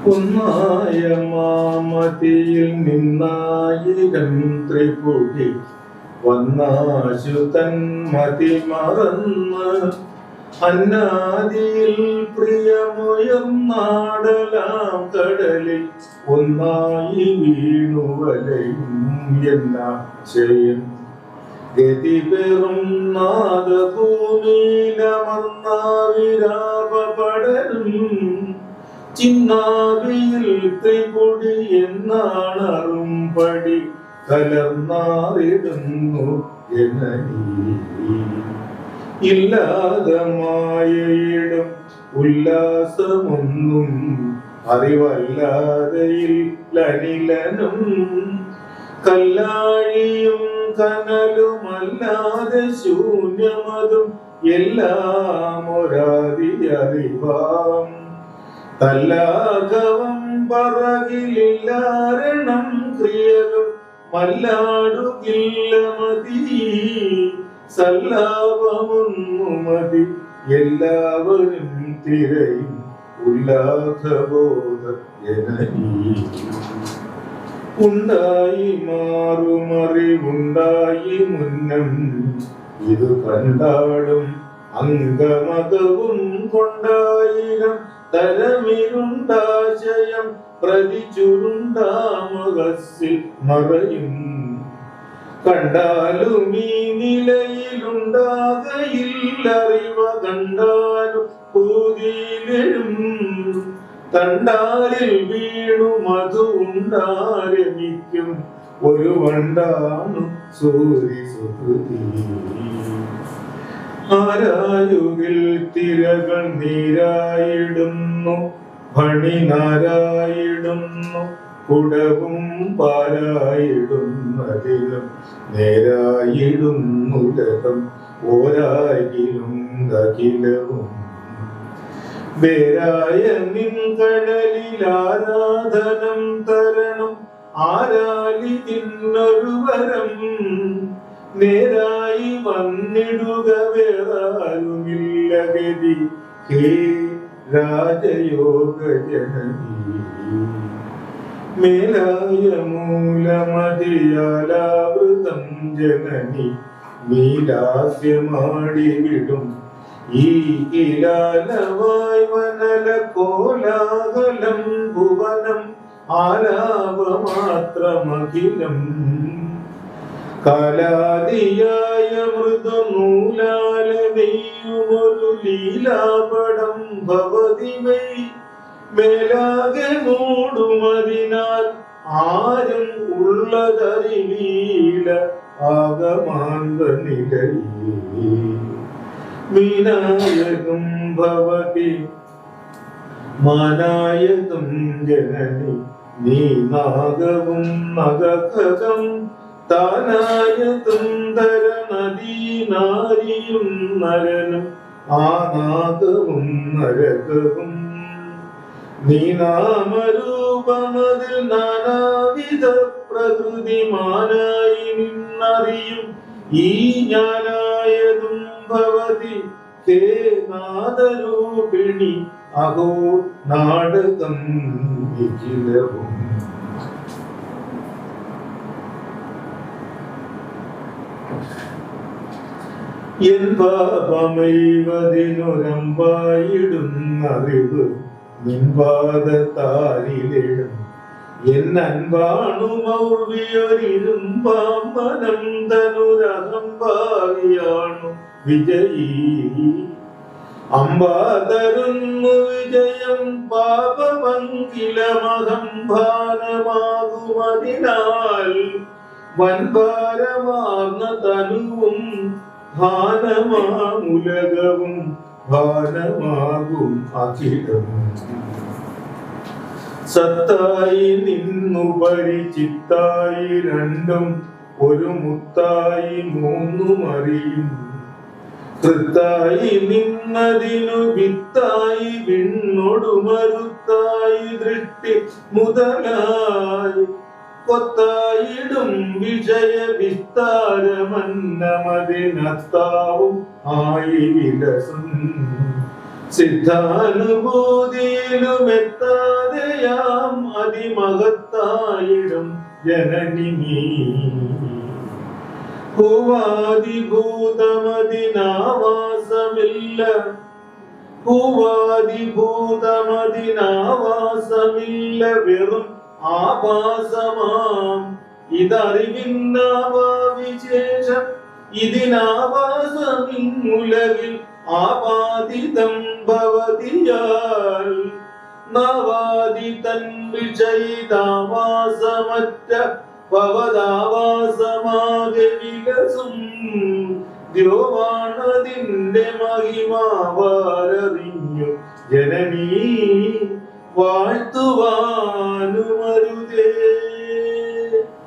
ഒന്നായ മാമതിയിൽ നിന്നായിരം ത്രിപുടി വന്നാശുതൻ മതി മറന്ന് അന്നാദിയിൽ പ്രിയമുയർന്നാടലാം കടലിൽ ഒന്നായി വീണു വലയും എന്നാശയം ഗതി പെറും നാദഭൂമിയിലമർന്നാവിരാപടരും ചിന്നാവിയിൽ ത്രിപുടി എന്നാണറും പടി കലർന്നാറിടുന്നു ജനനീ ഇല്ലാതെ മായയിടും ഉല്ലാസമൊന്നും അറിവല്ലാതെയില്ലനിലനും കല്ലാഴിയും കനലുമല്ലാതെ ശൂന്യമതും എല്ലാം ഒരാതി അറിവാം തല്ലാഘവം പറകിലില്ലാരണം ക്രിയകൾ മല്ലാടുകില്ല മതി സല്ലാപമൊന്നു മതി എല്ലാവരും തിരയും ഉല്ലാസബോധ ജനനീ ഉണ്ടായി മാറുമറിവുണ്ടായി മുന്നം ഇത് കണ്ടാടും അംഗമതവും കൊണ്ടായിരം തരമിരുണ്ടാശയം പ്രതിചുരുണ്ടാമകസ്സിൽ മറയും കണ്ടാലും ഈ നിലയിലുണ്ടാകയില്ലറിവ കണ്ടാലും പൂതിയിലും തണ്ടാലിൽ വീണു മധു ഉണ്ടാരമിക്കും ഒരു വണ്ടാണു സൂര്യ സുഹൃതി ആരായുകിൽ തിരകൾ നീരായിടുന്നു ഭണിനാരായിടുന്നു കുടവും പാരായിടുന്നതിലും നേരായിടുന്നുലകം ഓരായിലും അഖിലവും വേരായ നിൻ കടലിൽ ആരാധനം തരണം ആരാലിതിന്നൊരു വരം നേരായി വന്നിടുക വേറാരുമില്ല ഗതി ഹേ രാജയോഗ ജനനീ മേലായ മൂലമതിയാലാവൃതം ജനനി നീലാസ്യമാടി വിടും ഈ കിലാലവായ് വനല കോലാഹലം ഭുവനം ആലാപമാത്രമഖിലം കാലാദിയായ മൃദുനൂലാല നെയ്യുമൊരു ലീലാപടം ഭവതിമൈ മേലാകെ മൂടുമതിനാൽ ആരും ഉള്ളതറിവീല ആഗമാന്ത നിലയേ വിനായകം ഭവതി മാനായകം ജനനി നീ നാഗവും നഗകം താനായതും തരനദീ നാരിയും നരനും ആ നാഗവും നരകവും നീ നാമരൂപമതിൽ നാനാവിധ പ്രകൃതിമാനായി നിന്നറിയും ഈ ജ്ഞാനായതും ഭവതി ഹേ നാദരൂപിണി അഹോ നാടകം നിഖിലവും എൻ പാപമൈവതിനൊരമ്പായിടുന്നറിവ് നിൻപാദത്താരിലിടും എൻ അൻപാണു മൗർവിയൊരിരുമ്പാമ്പനം തനുരഹംഭാവിയാണു വിജയീ അമ്പാതരുന്നു വിജയം പാപമങ്കിലമഹംഭാനമാകുമതിനാൽ വൻഭാരമാർന്ന തനുവും ഭാനമാമുലകവും ഭാനമാകും അഖിലം സത്തായി നിന്നു പരിചിത്തായി രണ്ടും ഒരു മുത്തായി മൂന്നും അറിയും കൃത്തായി നിന്നതിനു വിത്തായി വിണ്ണൊടുമരുത്തായി ദൃഷ്ടി മുതലായി കൊത്തായിടും വിഷയ വിസ്താരമന്നമതിനത്താവും ആയി വിലസും സിദ്ധാനുഭൂതിയിലും എത്താതെയാ അതിമഹത്തായിടും ജനനി നീ ഭൂവാദിഭൂതമതിനാവാസമില്ല ഭൂവാദിഭൂതമതിനാവാസമില്ല വെറും ആഭാസമാം ഇതറിവിന്നാവാവിശേഷം ഇതിനാവാസമിന്നുലകിൽ ആപാദിതം ഭവതിയാൽ നവാദി തൻ വിഷയിതാവാസമറ്റ ഭവതാവാസമാകെ വികസും ദ്യോവാണതിന്റെ മഹിമാവാരറിഞ്ഞു ജനനീ വാഴ്ത്തുവാനുമരുതേ.